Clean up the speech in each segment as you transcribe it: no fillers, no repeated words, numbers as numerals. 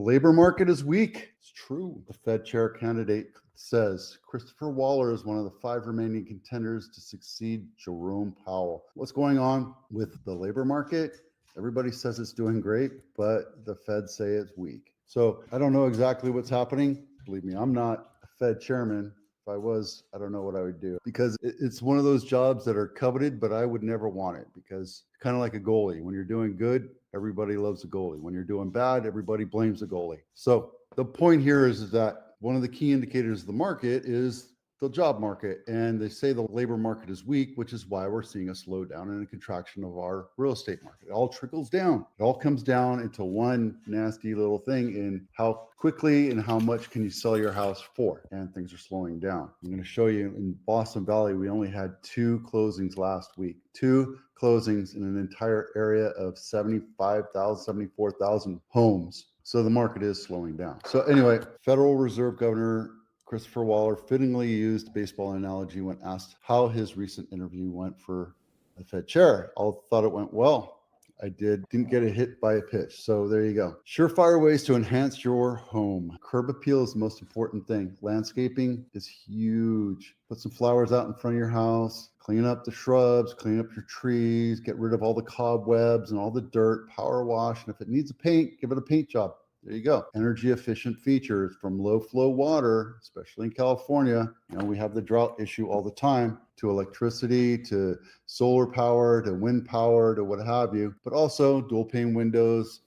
The labor market is weak. It's true. The Fed chair candidate says Christopher Waller is one of the 5 remaining contenders to succeed Jerome Powell. What's going on with the labor market? Everybody says it's doing great, but the Fed say it's weak. So I don't know exactly what's happening. Believe me, I'm not a Fed chairman. If I was, I don't know what I would do, because it's one of those jobs that are coveted, but I would never want it, because kind of like a goalie. When you're doing good, everybody loves the goalie. When you're doing bad, everybody blames the goalie. So the point here is that one of the key indicators of the market is the job market. And they say the labor market is weak, which is why we're seeing a slowdown and a contraction of our real estate market. It all trickles down. It all comes down into one nasty little thing in how quickly and how much can you sell your house for. And things are slowing down. I'm going to show you in Boston Valley, we only had 2 closings last week. 2 closings in an entire area of 75,000, 74,000 homes. So the market is slowing down. So anyway, Federal Reserve Governor Christopher Waller fittingly used a baseball analogy when asked how his recent interview went for the Fed chair. I thought it went well. I didn't get a hit by a pitch. So there you go. Surefire ways to enhance your home. Curb appeal is the most important thing. Landscaping is huge. Put some flowers out in front of your house. Clean up the shrubs, clean up your trees, get rid of all the cobwebs and all the dirt, power wash. And if it needs a paint, give it a paint job. There you go. Energy efficient features, from low flow water, especially in California. You know, we have the drought issue all the time, to electricity, to solar power, to wind power, to what have you, but also dual pane windows,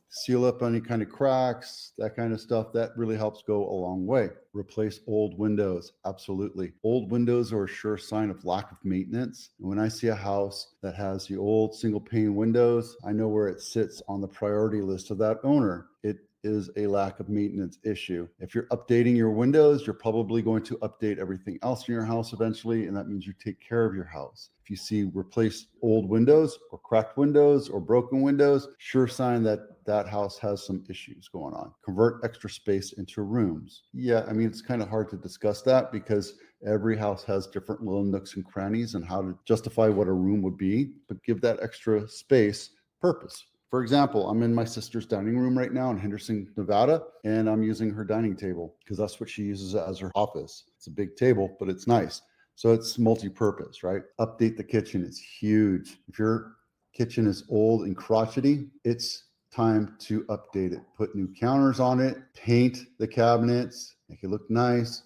seal up any kind of cracks, that kind of stuff. That really helps go a long way. Replace old windows. Absolutely. Old windows are a sure sign of lack of maintenance. And when I see a house that has the old single pane windows, I know where it sits on the priority list of that owner. It is a lack of maintenance issue. If you're updating your windows, you're probably going to update everything else in your house eventually, and that means you take care of your house. If you see replaced old windows or cracked windows or broken windows, sure sign that that house has some issues going on. Convert extra space into rooms. Yeah, I mean, it's kind of hard to discuss that because every house has different little nooks and crannies and how to justify what a room would be, but give that extra space purpose. For example, I'm in my sister's dining room right now in Henderson, Nevada, and I'm using her dining table because that's what she uses as her office. It's a big table, but it's nice. So it's multi-purpose, right? Update the kitchen. It's huge. If your kitchen is old and crotchety, it's time to update it. Put new counters on it, paint the cabinets, make it look nice.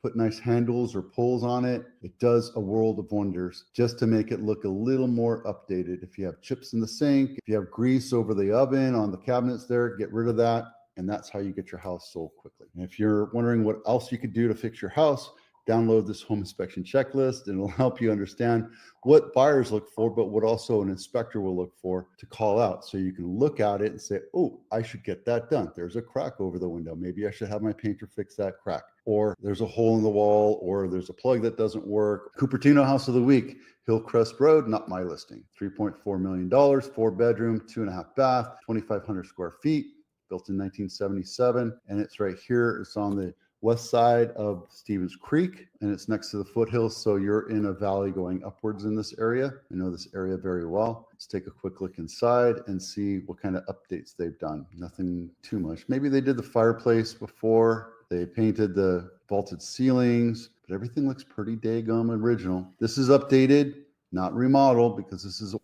Put nice handles or pulls on it. It does a world of wonders just to make it look a little more updated. If you have chips in the sink, if you have grease over the oven on the cabinets there, get rid of that. And that's how you get your house sold quickly. And if you're wondering what else you could do to fix your house, download this home inspection checklist, and it'll help you understand what buyers look for, but what also an inspector will look for to call out. So you can look at it and say, oh, I should get that done. There's a crack over the window. Maybe I should have my painter fix that crack. Or there's a hole in the wall, or there's a plug that doesn't work. Cupertino House of the Week, Hillcrest Road, not my listing. $3.4 million, 4-bedroom, 2.5 bath, 2,500 square feet, built in 1977. And it's right here. It's on the west side of Stevens Creek, and it's next to the foothills. So you're in a valley going upwards in this area. I know this area very well. Let's take a quick look inside and see what kind of updates they've done. Nothing too much. Maybe they did the fireplace before. They painted the vaulted ceilings, but everything looks pretty daggum original. This is updated, not remodeled, because this is an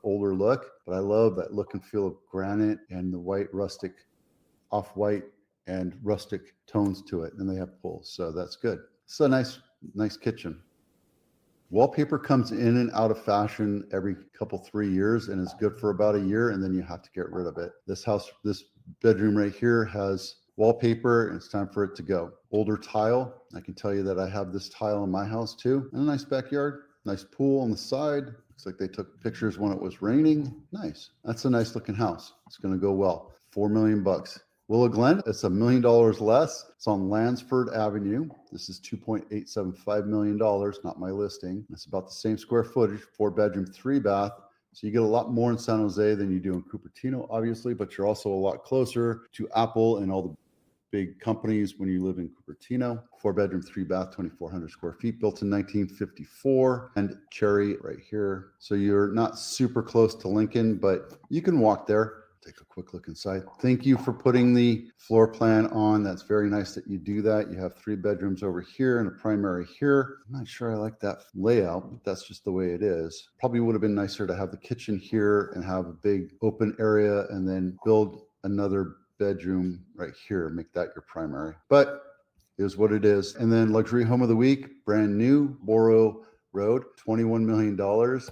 older look, but I love that look and feel of granite and the white rustic, off-white and rustic tones to it. And they have pulls, so that's good. It's a nice kitchen. Wallpaper comes in and out of fashion every couple, 3 years, and is good for about a year, and then you have to get rid of it. This bedroom right here has wallpaper, and it's time for it to go. Older tile. I can tell you that I have this tile in my house too. And a nice backyard, nice pool on the side. Looks like they took pictures when it was raining. Nice. That's a nice looking house. It's going to go well. $4 million. Willow Glen, it's $1 million less. It's on Lansford Avenue. This is $2.875 million, not my listing. It's about the same square footage, 4-bedroom, 3-bath. So you get a lot more in San Jose than you do in Cupertino, obviously, but you're also a lot closer to Apple and all the big companies when you live in Cupertino. 4-bedroom, 3-bath, 2,400 square feet, built in 1954, and Cherry right here. So you're not super close to Lincoln, but you can walk there. Take a quick look inside. Thank you for putting the floor plan on. That's very nice that you do that. You have 3 bedrooms over here and a primary here. I'm not sure I like that layout, but that's just the way it is. Probably would have been nicer to have the kitchen here and have a big open area and then build another bedroom right here, make that your primary. But is what it is. And then luxury home of the week, brand new, Borough Road, $21 million.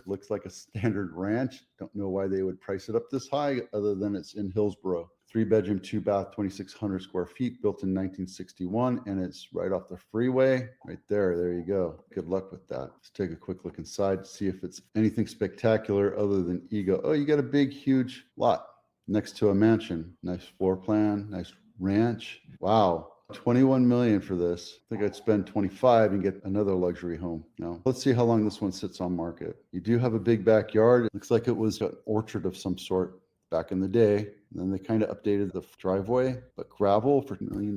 Looks like a standard ranch. Don't know why they would price it up this high other than it's in Hillsborough. 3 bedroom, 2 bath, 2,600 square feet, built in 1961, and it's right off the freeway. Right there. There you go. Good luck with that. Let's take a quick look inside to see if it's anything spectacular other than ego. Oh, you got a big, huge lot next to a mansion. Nice floor plan, nice ranch. Wow. 21 million for this. I think I'd spend 25 and get another luxury home. Now, let's see how long this one sits on market. You do have a big backyard. It looks like it was an orchard of some sort back in the day. And then they kind of updated the driveway, but gravel for $1 million.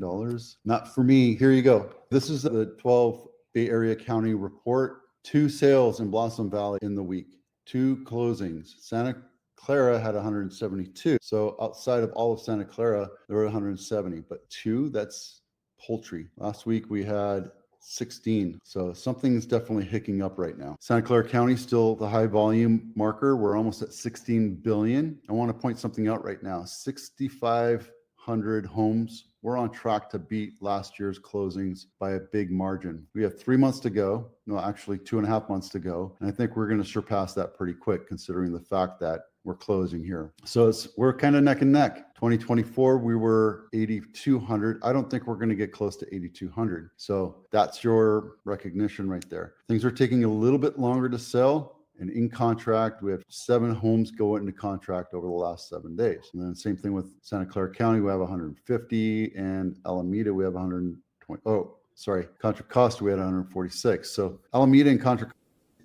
Not for me. Here you go. This is the 12 Bay Area County report. 2 sales in Blossom Valley in the week. 2 closings. Santa Clara had 172. So outside of all of Santa Clara, there were 170, but 2, that's poultry. Last week we had 16. So something's definitely hicking up right now. Santa Clara County still the high volume marker. We're almost at 16 billion. I want to point something out right now. 6,500 homes. We're on track to beat last year's closings by a big margin. We have 3 months to go. No, actually 2.5 months to go. And I think we're going to surpass that pretty quick considering the fact that we're closing here. So we're kind of neck and neck. 2024, we were 8,200. I don't think we're going to get close to 8,200. So that's your recognition right there. Things are taking a little bit longer to sell. And in contract, we have 7 homes go into contract over the last 7 days. And then same thing with Santa Clara County, we have 150, and Alameda, we have 120. Oh, sorry, Contra Costa, we had 146. So Alameda and Contra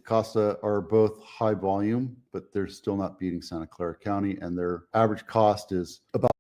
Costa are both high volume, but they're still not beating Santa Clara County, and their average cost is about